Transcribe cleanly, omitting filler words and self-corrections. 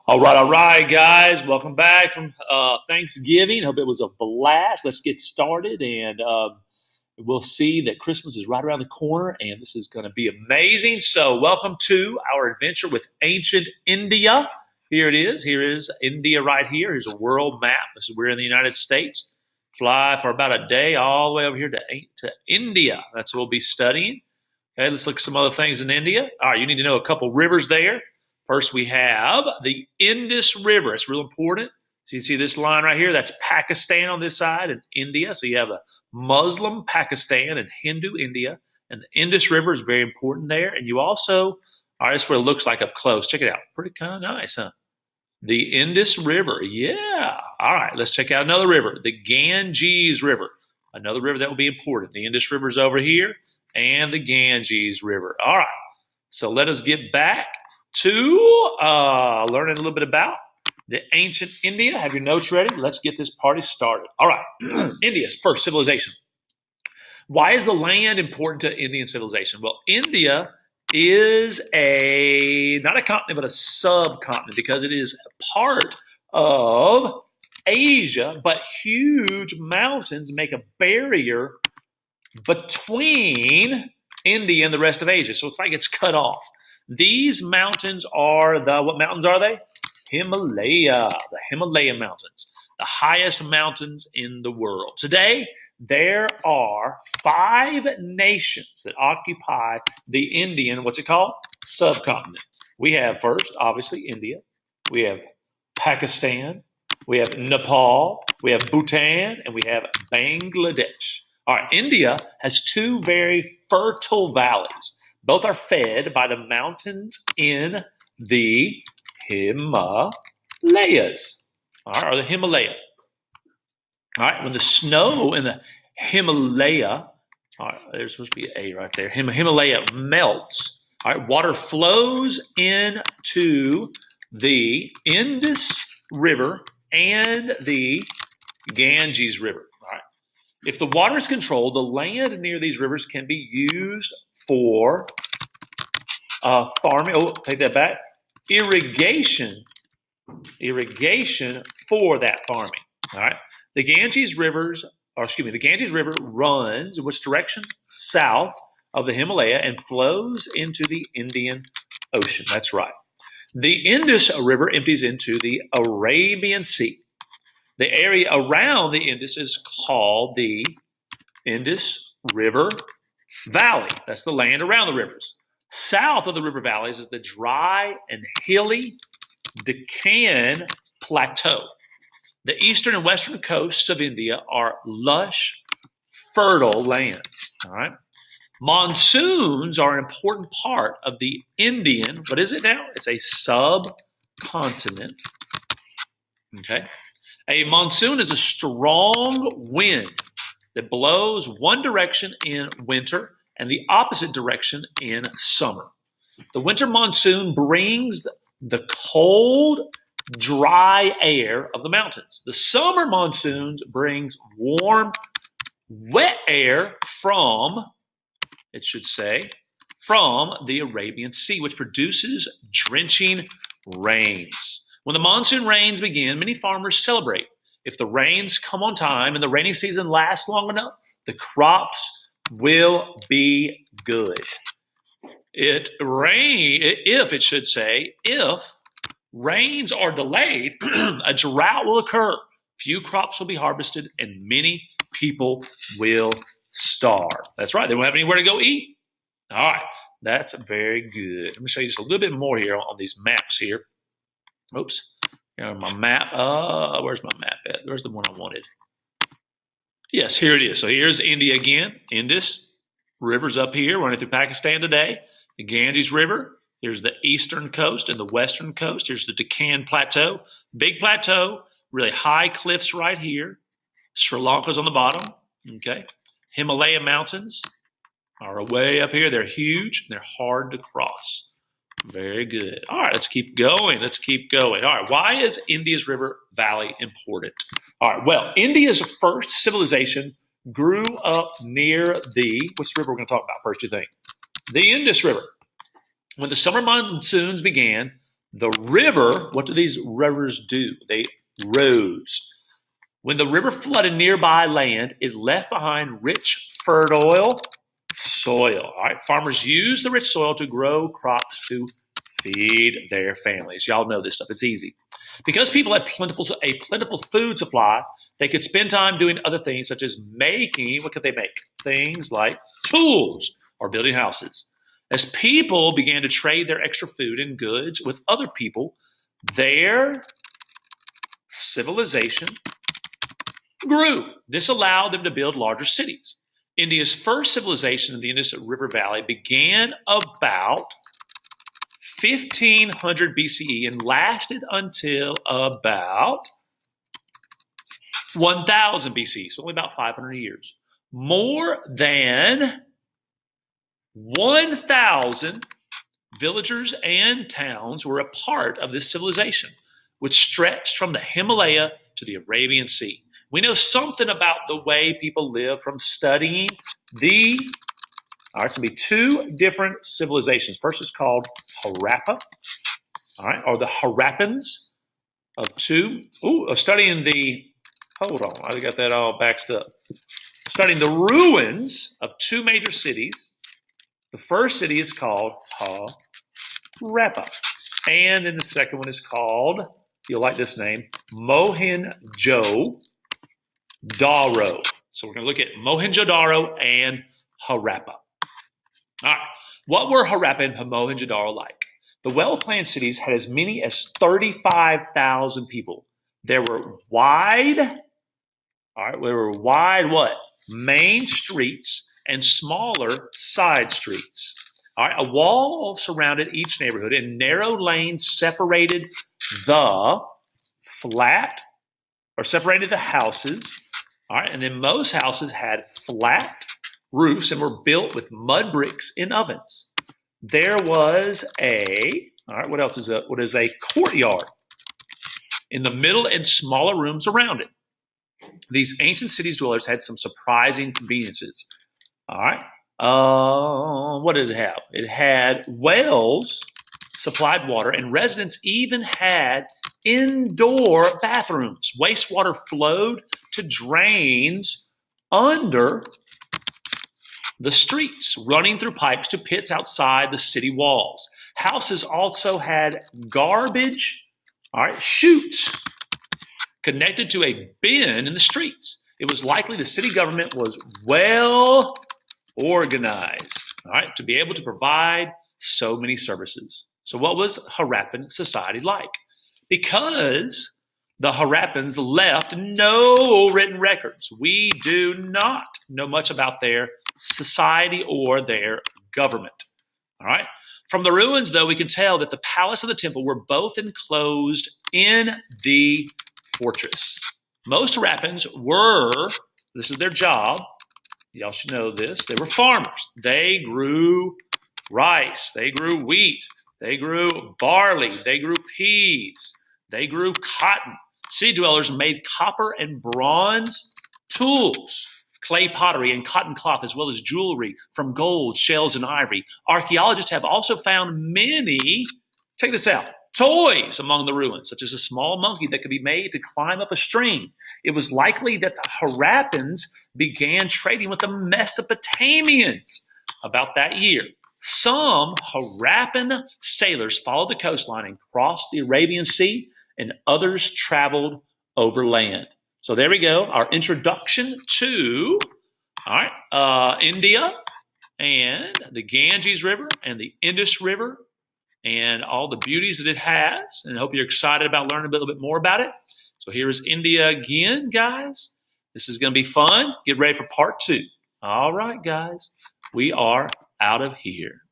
all right, guys. Welcome back from Thanksgiving. Hope it was a blast. Let's get started, and we'll see that Christmas is right around the corner, and this is going to be amazing. So, welcome to our adventure with ancient India. Here it is. Here is India right here. Here's a world map. We're in the United States. Fly for about a day all the way over here to India. That's what we'll be studying. Okay, let's look at some other things in India. All right, you need to know a couple rivers there. First, we have the Indus River. It's real important. So you see this line right here? That's Pakistan on this side and India. So you have a Muslim Pakistan and Hindu India. And the Indus River is very important there. And you also, all right, that's what it looks like up close. Check it out. Pretty kind of nice, huh? The Indus River. Yeah. All right, let's check out another river, the Ganges River. Another river that will be important. The Indus River is over here and the Ganges River. All right. So let us get back to learning a little bit about the ancient India. Have your notes ready? Let's get this party started. All right. India's first civilization. Why is the land important to Indian civilization? Well, India is not a continent, but a subcontinent because it is part of Asia, but huge mountains make a barrier between India and the rest of Asia. So it's like it's cut off. These mountains are what mountains are they? Himalaya, the Himalaya mountains, the highest mountains in the world. Today, there are 5 nations that occupy the Indian, what's it called? Subcontinent. We have first, obviously, India. We have Pakistan. We have Nepal. We have Bhutan. And we have Bangladesh. All right, India has 2 very fertile valleys. Both are fed by the mountains in the Himalayas, all right, or the Himalaya. All right, when the snow in the Himalaya, all right, there's supposed to be an A right there, Himalaya melts, all right, water flows into the Indus River and the Ganges River. All right, if the water is controlled, the land near these rivers can be used for farming. Oh, take that back. Irrigation for that farming. All right. The Ganges River runs in which direction? South of the Himalaya and flows into the Indian Ocean. That's right. The Indus River empties into the Arabian Sea. The area around the Indus is called the Indus River Valley. That's the land around the rivers. South of the river valleys is the dry and hilly Deccan Plateau. The eastern and western coasts of India are lush, fertile lands. All right. Monsoons are an important part of the Indian. What is it now? It's a subcontinent. Okay. A monsoon is a strong wind that blows one direction in winter and the opposite direction in summer. The winter monsoon brings the cold, dry air of the mountains. The summer monsoons brings warm, wet air from the Arabian Sea, which produces drenching rains. When the monsoon rains begin, many farmers celebrate. If the rains come on time and the rainy season lasts long enough, the crops will be good. If rains are delayed, a drought will occur. Few crops will be harvested and many people will starve. That's right. They won't have anywhere to go eat. All right. That's very good. Let me show you just a little bit more here on these maps here. Oops. Here's my map. Where's my map at? Where's the one I wanted? Yes, here it is. So here's India again. Indus River's up here running through Pakistan today. The Ganges River. Here's the eastern coast and the western coast. Here's the Deccan Plateau. Big plateau. Really high cliffs right here. Sri Lanka's on the bottom. Okay. Himalaya mountains are way up here. They're huge. They're hard to cross. Very good. All right, let's keep going. All right, why is India's river valley important? All right, well, India's first civilization grew up near what's the river we're going to talk about first, you think? The Indus River. When the summer monsoons began, The river, what do these rivers do? They rose. When the river flooded nearby land, it left behind rich, fertile soil. All right, farmers used the rich soil to grow crops to feed their families. Y'all know this stuff. It's easy. Because people had a plentiful food supply, they could spend time doing other things such as making, what could they make? Things like tools or building houses. As people began to trade their extra food and goods with other people, their civilization grew. This allowed them to build larger cities. India's first civilization in the Indus River Valley began about 1500 BCE and lasted until about 1000 BC, so only about 500 years. More than 1,000 villagers and towns were a part of this civilization, which stretched from the Himalaya to the Arabian Sea. We know something about the way people live from studying all right, it's going to be two different civilizations. First is called Harappa, all right, or the Harappans hold on, I got that all backed up. Studying the ruins of two major cities. The first city is called Harappa, and then the second one is called, you'll like this name, Mohenjo-Daro. So we're going to look at Mohenjo-Daro and Harappa. All right, what were Harappa and Mohenjo-Daro like? The well-planned cities had as many as 35,000 people. There were wide what? Main streets and smaller side streets. All right, a wall surrounded each neighborhood, and narrow lanes separated the houses. All right, and then most houses had flat roofs and were built with mud bricks in ovens. There was what is a courtyard in the middle and smaller rooms around it. These ancient cities dwellers had some surprising conveniences. All right, what did it have? It had wells, supplied water, and residents even had indoor bathrooms. Wastewater flowed to drains under the streets, running through pipes to pits outside the city walls. Houses also had garbage, chutes connected to a bin in the streets. It was likely the city government was well organized, to be able to provide so many services. So what was Harappan society like? Because the Harappans left no written records, we do not know much about their society or their government. All right. From the ruins, though, we can tell that the palace and the temple were both enclosed in the fortress. Most Harappans this is their job, y'all should know this, they were farmers. They grew rice, they grew wheat, they grew barley, they grew peas, they grew cotton. City dwellers made copper and bronze tools, clay pottery, and cotton cloth, as well as jewelry from gold, shells, and ivory. Archaeologists have also found many, check this out, toys among the ruins, such as a small monkey that could be made to climb up a string. It was likely that the Harappans began trading with the Mesopotamians about that year. Some Harappan sailors followed the coastline and crossed the Arabian Sea, and others traveled over land. So there we go, our introduction to India and the Ganges River and the Indus River and all the beauties that it has. And I hope you're excited about learning a little bit more about it. So here is India again, guys. This is going to be fun. Get ready for part 2. All right, guys, we are out of here.